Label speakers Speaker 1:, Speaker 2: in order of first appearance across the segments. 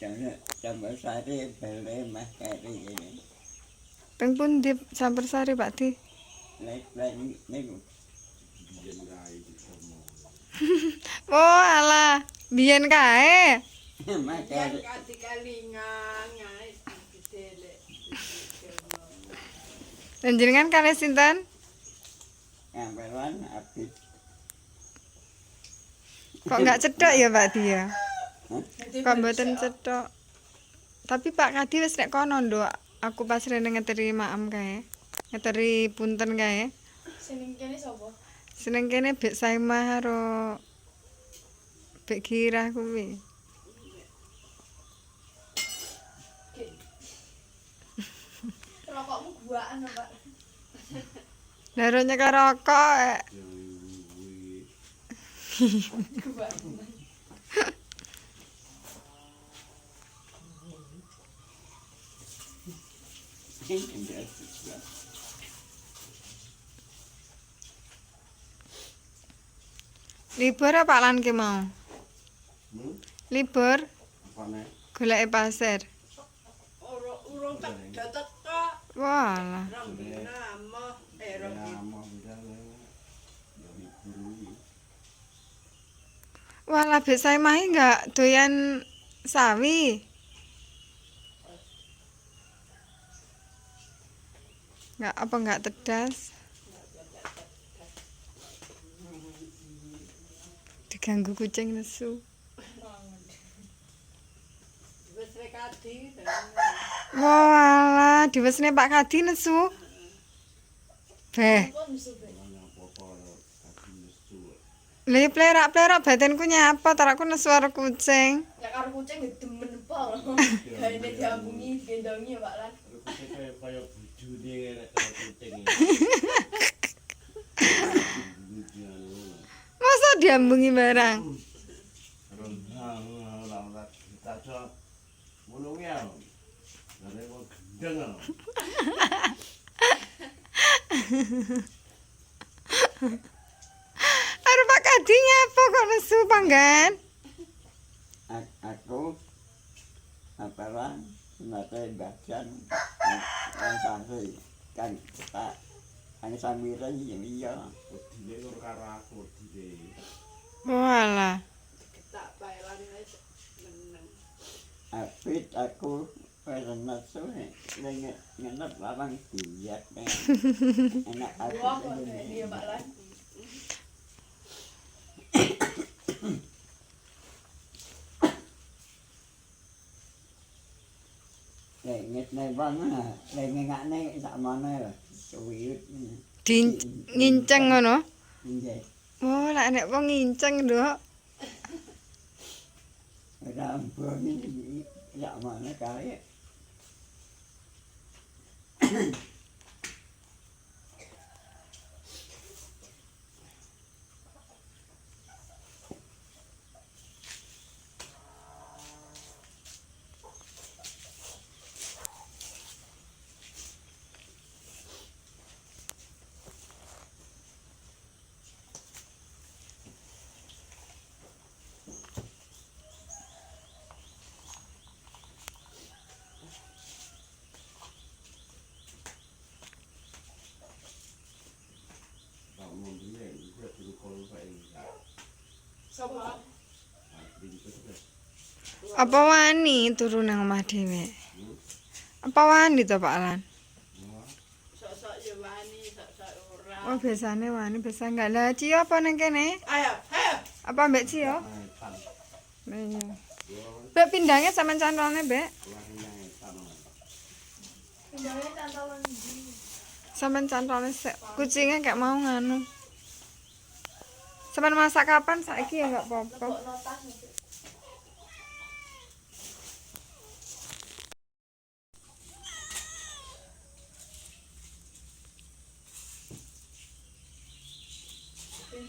Speaker 1: Campur sari beli mah kari ini.
Speaker 2: Teng pundi Campur Sari Pak Di?
Speaker 1: Lain niku.
Speaker 2: Oh alah, biyen kae.
Speaker 1: Mah kari.
Speaker 2: Panjenengan kalih sinten?
Speaker 1: Ngambelan abis.
Speaker 2: Kok enggak cedhak ya Pak Di ya?
Speaker 1: Hah?
Speaker 2: Kok mboten cedhak. Tapi Pak Kadi wis nek kono nduk. Aku pas rene ngeteri maem kae. Ngeteri punten kae.
Speaker 3: Seneng kene sapa?
Speaker 2: Seneng kene Bek Saimah karo Bek Girah kuwi.
Speaker 3: Rokokmu guaan Pak.
Speaker 2: Lha nyekel rokok.
Speaker 3: Guaan.
Speaker 2: Libur apa lan ki mau? Libur golek pasir.
Speaker 4: Urung tak teka.
Speaker 2: Walah.
Speaker 4: Rambina mah
Speaker 2: Walah Bek Saimah enggak doyan sawi. Enggak tedas. Diganggu kucing nesu.
Speaker 4: wis rekadi.
Speaker 2: Walah, diwesne Pak Kadi nesu. Beh,
Speaker 3: Pun suwe.
Speaker 2: lha plerak-plerak batinku nyapa tar aku nesu karo kucing.
Speaker 3: Nek karo kucing ya demen pol. Gaene diambungi, digendongi ya Pak Lan.
Speaker 5: Kayak bujune nek kucing.
Speaker 2: Masa diambungi barang? Aduh Pak Kadi nyapa kok nesu panggan?
Speaker 1: Aku apalah nate bacan yang santri kan Pak hanya samira yang iya.
Speaker 5: Wedine karo karo aku wedine.
Speaker 2: Walah.
Speaker 4: Tak bae lari wis meneng.
Speaker 1: Apit aku pernah suwe ngenep lapang diet enak aku
Speaker 3: Wah, kok ini ya Pak Lan.
Speaker 1: inget nih bang lagi nggak nih sama nih suwit
Speaker 2: Nginceng ngono.
Speaker 1: injek
Speaker 2: Oh, lek nek wong nginceng, Nduk.
Speaker 1: rambut ini sama nih kali
Speaker 3: Sapa?
Speaker 2: Apa wani turu nang omah dhewe? Apa wani to Pak Lan?
Speaker 4: Sok-sok ya wani, sok-sok ora.
Speaker 2: Oh, biasane wani, biasa enggak. Lah Cio apa nang kene?
Speaker 4: Ayo, ayo.
Speaker 2: Apa Mbak Cio? Lah iya. Mbak pindahnya sampean cantolne, Mbak.
Speaker 3: Pindahnya cantolan ndi?
Speaker 2: Sampean cantolne sik. Kucingnya gak mau nganu. Sampean masak kapan saiki ya enggak apa-apa.
Speaker 3: Lebokno tas nanti.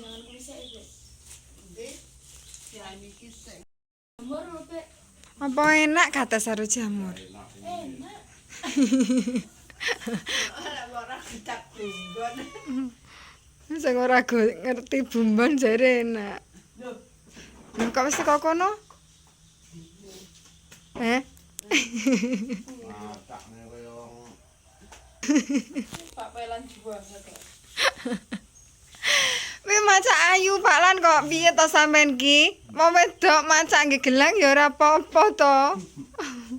Speaker 3: Jangan kulisnya itu.
Speaker 4: Ndi? Ya niki sing.
Speaker 3: Jamur lho, Pak.
Speaker 2: Apa enak kata saru jamur?
Speaker 3: Enak.
Speaker 4: Ora ora tak bumbon.
Speaker 2: Sing ora ngerti bumbon jare enak.
Speaker 4: Loh,
Speaker 2: Lho kok wis teko kono?
Speaker 5: Macakne kaya wong
Speaker 3: Pak Pelan juga gitu.
Speaker 2: Wih macak ayu Pak Lan kok piye to sampean ki? Mau wedok macak nggih gelang ya ora apa-apa to.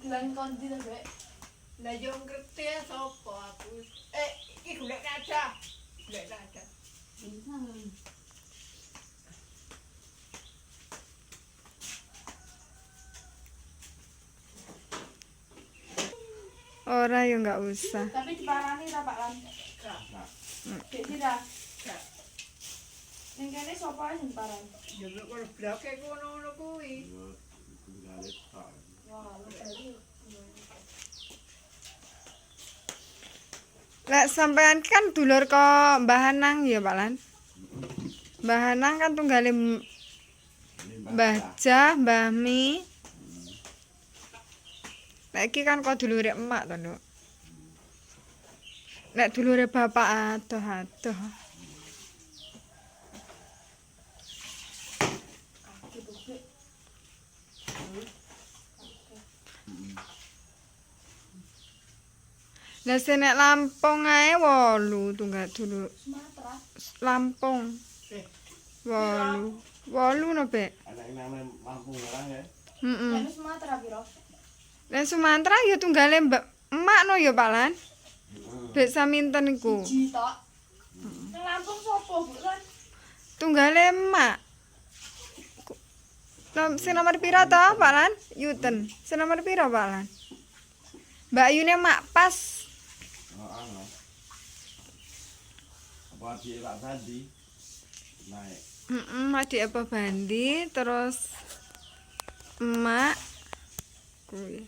Speaker 3: Gelang kondi to, Dek.
Speaker 4: Lah yo ngerti sapa aku. Iki golek kaca. Golek kaca.
Speaker 2: Ora ya enggak usah.
Speaker 3: Tapi diparani ta Pak Lan?
Speaker 4: Gak.
Speaker 3: Dek sira.
Speaker 4: Gak.
Speaker 3: Ning kene sapa sing parani?
Speaker 4: Yo nek kono bloke ngono kuwi.
Speaker 5: yo tunggale tok.
Speaker 3: Wah, lu tadi.
Speaker 2: Lek sampean kan dulur kok Mbah Hanang ya Pak Lan. Mbah Hanang kan tunggale Mbah Jah, Mbah Mi. Nek iki kan kok dulure emak to, Nduk. Nek dulure bapak adoh-adoh.
Speaker 3: Kaki bubuk.
Speaker 2: Lah nek Lampung ae 8 tunggal dulur.
Speaker 3: Sumatera.
Speaker 2: Lampung. 8. 8 no, Bek.
Speaker 5: Anak nang Lampung ora ya.
Speaker 2: Heeh.
Speaker 3: Kene Sumatera piro?
Speaker 2: Nek Sumatera ya tunggale emak no ya Pak Lan. Dek saminten iku.
Speaker 3: Siji tok. Ning Lampung sapa, Bu Lan?
Speaker 2: Tunggale emak. Sing nomor pira to, Pak Lan? Yuten. Sing nomor pira, Pak Lan? Mbak Yune mak pas.
Speaker 5: Heeh. Apa dia Pak Bandi? Naik.
Speaker 2: Adik apa Bandi terus emak kuwi.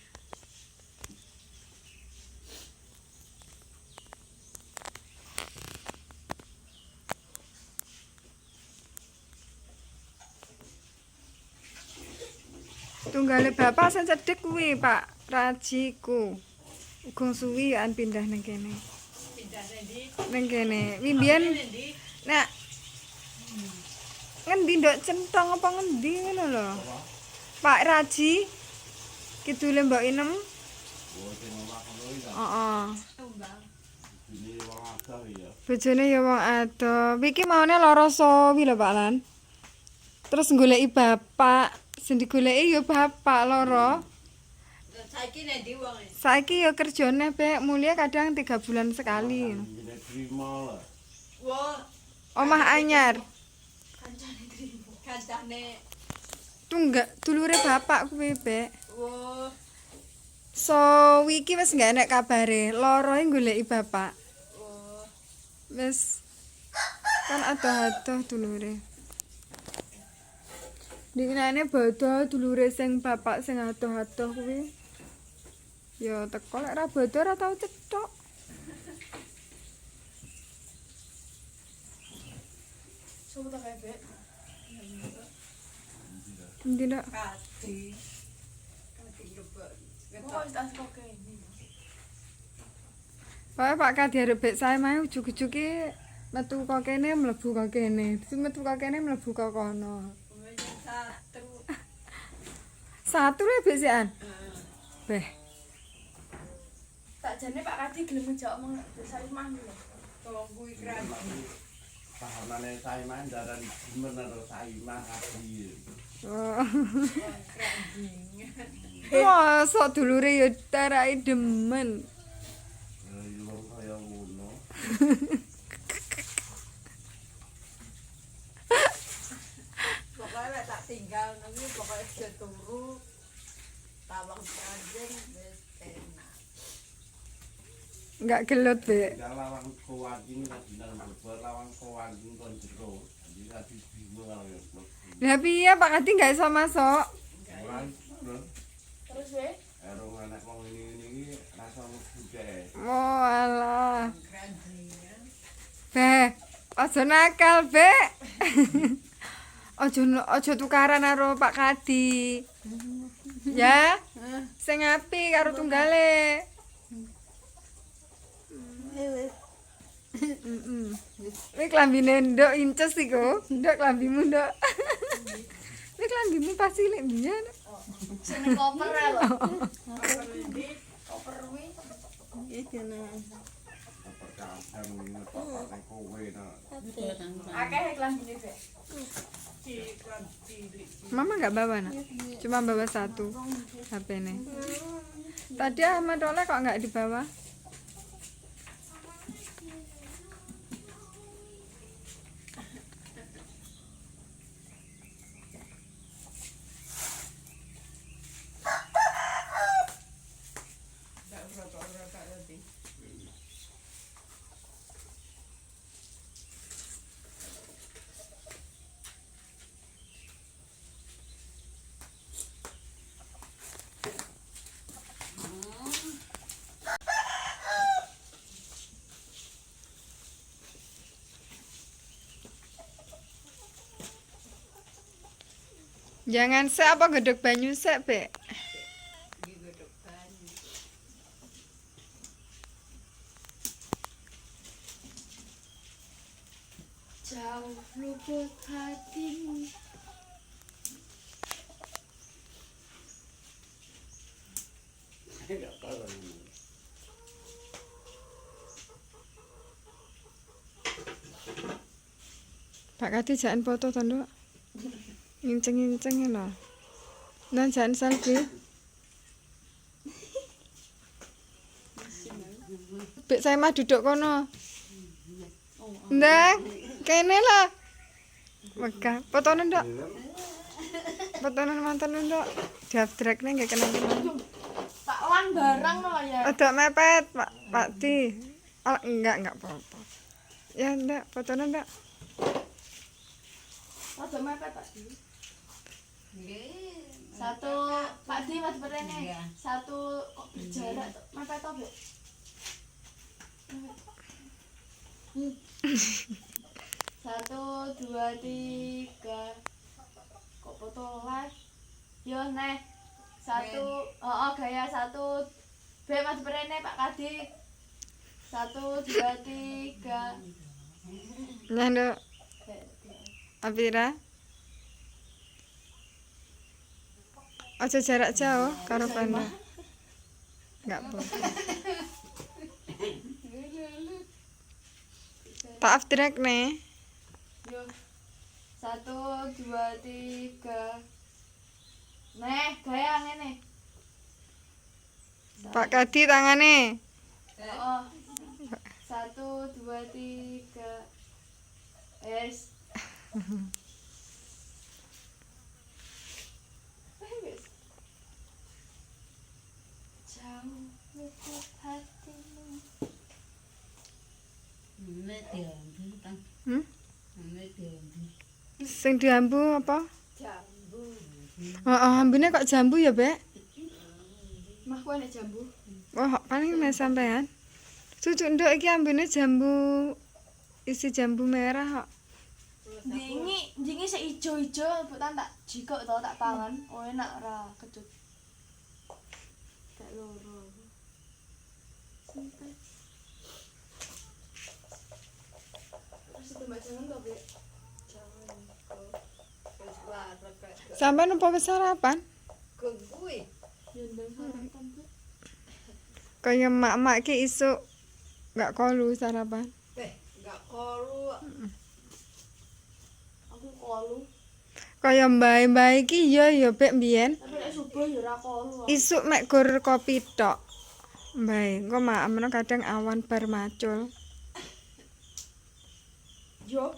Speaker 2: Tunggale bapak sing cedhek kuwi, Pak Rajiku. Uga suwi an pindah ning kene.
Speaker 4: Pindah ndi?
Speaker 2: Ning kene. Wi mbiyen
Speaker 4: Ndi?
Speaker 2: nek ngendi ndok centong apa ngendi ngono lho. Pak Raji kidule Mbok Inem.
Speaker 5: Oh, sing omah kono iki.
Speaker 2: Heeh.
Speaker 4: Tumbang.
Speaker 5: Ini wong adoh ya.
Speaker 2: Bojone ya wong adoh. Iki maune lara sawi lho Pak Lan. Terus goleki bapak, sing digoleki ya bapak lara.
Speaker 4: Saiki nek ndi wong e?
Speaker 2: Saiki ya kerjane Bek, mulia kadang 3 bulan sekali.
Speaker 5: Ini trimo lho.
Speaker 4: Wah,
Speaker 2: Omah anyar.
Speaker 4: kancane
Speaker 2: Tunggak dulure bapak kuwi Bek.
Speaker 4: wah,
Speaker 2: So iki wis gak enek kabare, lara goleki bapak.
Speaker 4: wah.
Speaker 2: Wis kan adoh-adoh dulure. Dikene bodoh dulure sing bapak sing adoh-adoh kuwi. Ya teko lek ra bodoh ora tau cetok.
Speaker 3: Sopo ta kae, Bek?
Speaker 2: Endi ndak?
Speaker 4: Kadi. Kadi coba.
Speaker 3: Oh, tas kok kene.
Speaker 2: Pokoke Pak Kadi arep bek sae mae ujug-ujug ki metu kok kene mlebu kok kene. Terus metu kok kene mlebu kok kono.
Speaker 4: Satu.
Speaker 2: Satu lho bek sian. Beh,
Speaker 3: Tak jane Pak Kadi gelem ngejak omong desa Imah lho.
Speaker 4: Tolong kuwi kran.
Speaker 5: Pahamane Saiman daran demen karo Saimah kabeh.
Speaker 2: oh.
Speaker 4: Kran.
Speaker 2: Wah, sok dulure ya tarake demen.
Speaker 5: Ya wong kaya ngono.
Speaker 4: Pokoknya lek tak tinggal nanti pokoknya dia turu tawang kanjeng wis enak.
Speaker 2: Enggak gelut, Bek.
Speaker 5: Tinggal lawang kuwaking lagi nang bobor lawang kuwaking kon jero. Jadi tadi bingung karo ya.
Speaker 2: Lah piye Pak Kadi gak iso masuk?
Speaker 5: Ora lho.
Speaker 3: Terus we,
Speaker 5: Erong anak wong ini rasa mlebu kae.
Speaker 2: Oh alah.
Speaker 4: Kanjengan.
Speaker 2: Beh, aja nakal, Bek. Aja tukaran karo Pak Kadi. Ya. Sing apik karo tunggale. Ini klambine nduk inces iku. Nduk klambimu nduk. Klambimu pas cilik biyen.
Speaker 3: Sing ning koper ae lho.
Speaker 4: Koper kuwi
Speaker 2: Iki kene.
Speaker 5: Percaya ngetok kowe no.
Speaker 3: Akeh iklan gini, Bek.
Speaker 2: Mama nggak bawa nak, cuma bawa satu HP nih. Tadi Ahmad Oleh kok nggak dibawa? Jangan sek apa gedek banyu sek, Bek.
Speaker 3: Jauh luput hatimu.
Speaker 1: Enggak tahu.
Speaker 2: Pak Kati jangan foto to, Nduk. Nginceng-nginceng lho. Dan jangan selfie. Bek saya mah duduk kono. Ndang, kene lah. Wegah, fotonen Nduk. Fotonen mantan Nduk. Diabdrekne nggak kenal-kenal.
Speaker 3: Tak lan barang no ya.
Speaker 2: Ada mepet, Pak Di. Oh, enggak apa-apa. Ya, ndak, fotonen ndak.
Speaker 3: Rada mepet Pak Di. Satu Pak Di mas berene. Satu kok berjarak tuh. Mepet to, Bek? Satu, dua, tiga. Kok foto live? Yo neh. Satu, gaya satu. Bek mas berene Pak Kadi. Satu, dua, tiga.
Speaker 2: Nah, Nduk. Apira? Aja jarak jauh karo Panda. Enggak boleh. Tak aftrek nih.
Speaker 3: Yo. Satu, dua, tiga. Neh, gaya ngene.
Speaker 2: Pak Kadi tangane.
Speaker 3: Oh. Satu, dua, tiga. Es. Jauh luput hatimu.
Speaker 2: Hmm? Sing diambu apa?
Speaker 3: Jambu.
Speaker 2: Heeh, ambune kok jambu ya, Bek?
Speaker 3: Mah ku enek jambu.
Speaker 2: Wah, paling nek sampean. Cucuk Nduk iki ambune jambu isi jambu merah kok.
Speaker 3: Jingi sik ijo-ijo butan tak jikok to tak pangan. Oh enak ora kecut. Gak loro. Sampai. Terus itu mbak jangan to, Bek. Jangan.
Speaker 4: wis larut kok.
Speaker 2: Sampean apa wis sarapan?
Speaker 4: Kuwi
Speaker 3: Ya ndang sarapan, Bek.
Speaker 2: Kaya mak-mak ki isuk enggak kolu sarapan.
Speaker 4: enggak kolu.
Speaker 3: Aku kolu.
Speaker 2: Kaya mbah-mbah iki ya Bek mbiyen.
Speaker 3: Tapi nek subuh ya ora kolu.
Speaker 2: Isuk mek gur kopi tok. Mbah, engko mak kadang awan bar macul.
Speaker 3: Yo.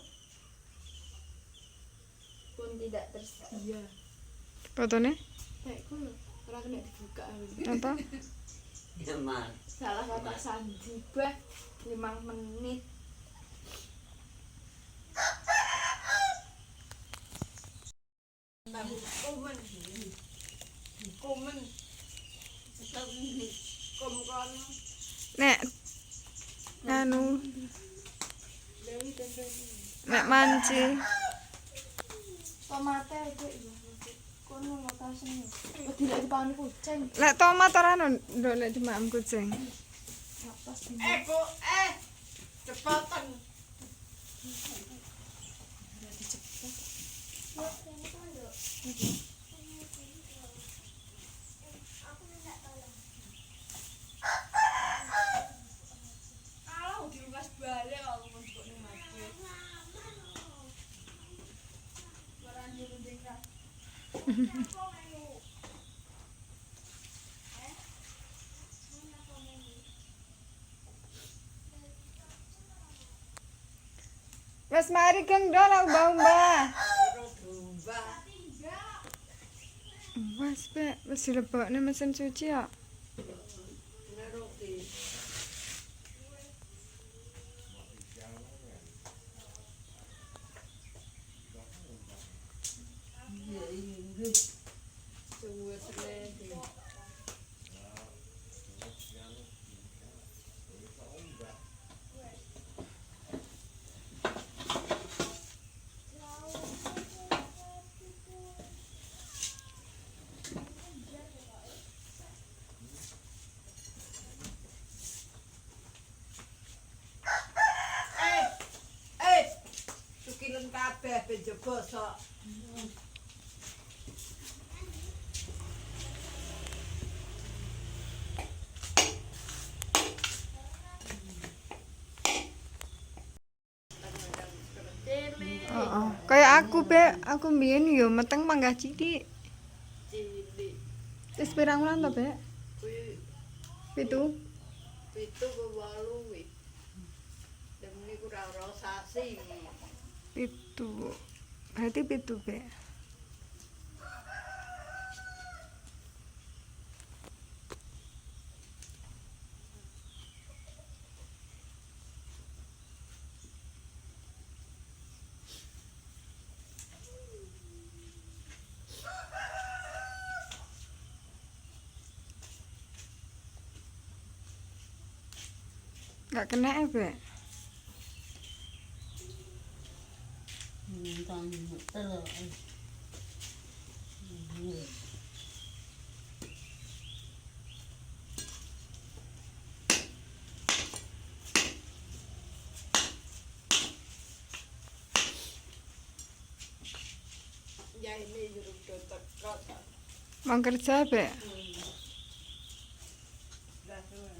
Speaker 3: Pun tidak tersedia.
Speaker 2: Fotone
Speaker 3: Kayak ku lho, ora kena dibuka.
Speaker 2: apa?
Speaker 1: Ya mas.
Speaker 3: Salah kata sandi bah 5 menit.
Speaker 4: Komen. Komen. Kom kon.
Speaker 2: Nek anu nek manci
Speaker 3: Tomate itu kono lokasine. Wis dilek dipangan kucing.
Speaker 2: nek tomat ora ono nduk nek dimakan kucing.
Speaker 3: Pas di
Speaker 4: Bu, cepetan.
Speaker 3: Alah diulas balik aku pun kok ning HP. Barang jero dingkrak.
Speaker 2: Mas mari Kang Dol aku mbah.
Speaker 4: Terus berubah.
Speaker 2: Wes Be, wis dilebokne mesin cuci ya.
Speaker 4: Neruti. Iya, Inggris. Suwe seledi. Sukilen kabeh ben jebo sok.
Speaker 2: Heeh. Kayak aku Be, aku mbiyen yo meteng manggah cilik.
Speaker 4: Cilik.
Speaker 2: Wis pirang wulan to Be?
Speaker 4: Kuwi
Speaker 2: 7.
Speaker 4: 7 ke 8 wih. Demene kurang ora sasi.
Speaker 2: 7. Berarti 7 Be. Gak kena ya Be?
Speaker 4: Ya ini juruk do teko ta.
Speaker 2: Mau kerja Be?
Speaker 4: Dah suwe.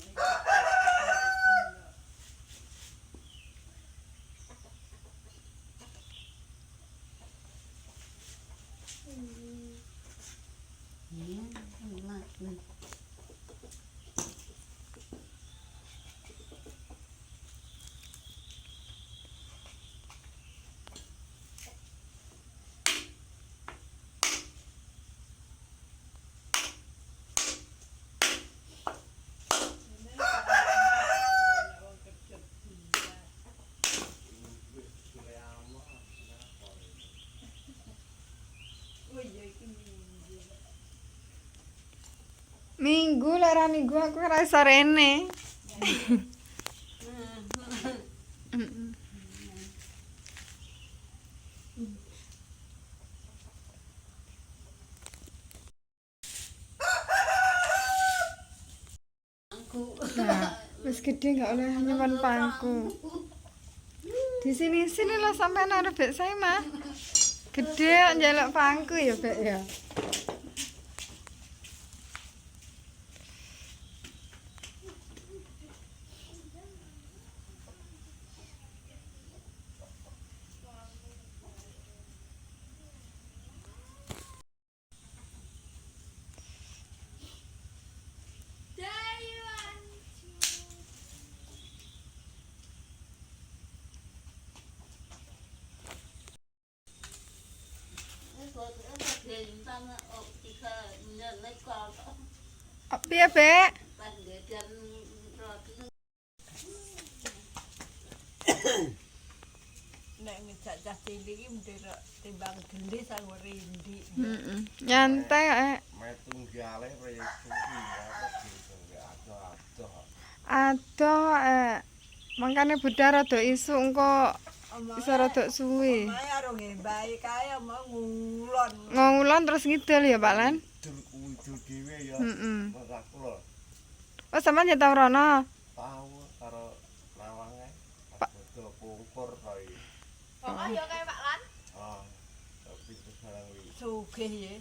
Speaker 2: Minggu lara minggu aku ora iso rene. Nah, wis gede gak oleh nyimpen pangku. Di sini lah sampean arep Bek saya mah. Gede kok njaluk pangku ya Bek ya. Piye Bek?
Speaker 4: Nek ngejak cah cilik iki nderek timbang geli sang rindi.
Speaker 2: Nyantai kok.
Speaker 5: Metung dialeh resu iki apa gitu enggak ada.
Speaker 2: Adoh mangkane Budha rada isu engko iso rada suwe.
Speaker 4: Mae karo ngembahi kae mau ngulon.
Speaker 2: Ngulon terus ngidul ya Pak Lan?
Speaker 5: Dur dhewe ya.
Speaker 2: Heeh.
Speaker 5: Aku lho
Speaker 2: Oh sampean ya tau rono?
Speaker 5: tahu karo lawange. Betul pungkur kaya.
Speaker 3: Pokok ya kayak Pak Lan.
Speaker 5: Ah, tapi sekarang wis.
Speaker 4: sugih ya.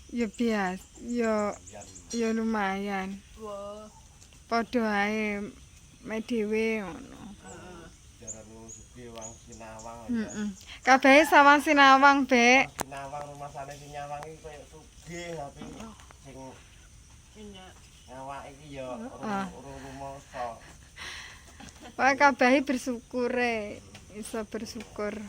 Speaker 2: Ya biasa, ya lumayan.
Speaker 4: Wah,
Speaker 2: Padha ae mek dhewe ngono.
Speaker 5: Jaran Sugi wang Sinawang.
Speaker 2: Heeh. Kabehe sawang Sinawang, Bek.
Speaker 5: Sinawang rumah sana Sinawang iki koyo sugih tapi sing
Speaker 4: ini
Speaker 5: ngawak iki ya urung rumoso.
Speaker 2: Pokoke kabehe bersyukur iso bersyukur.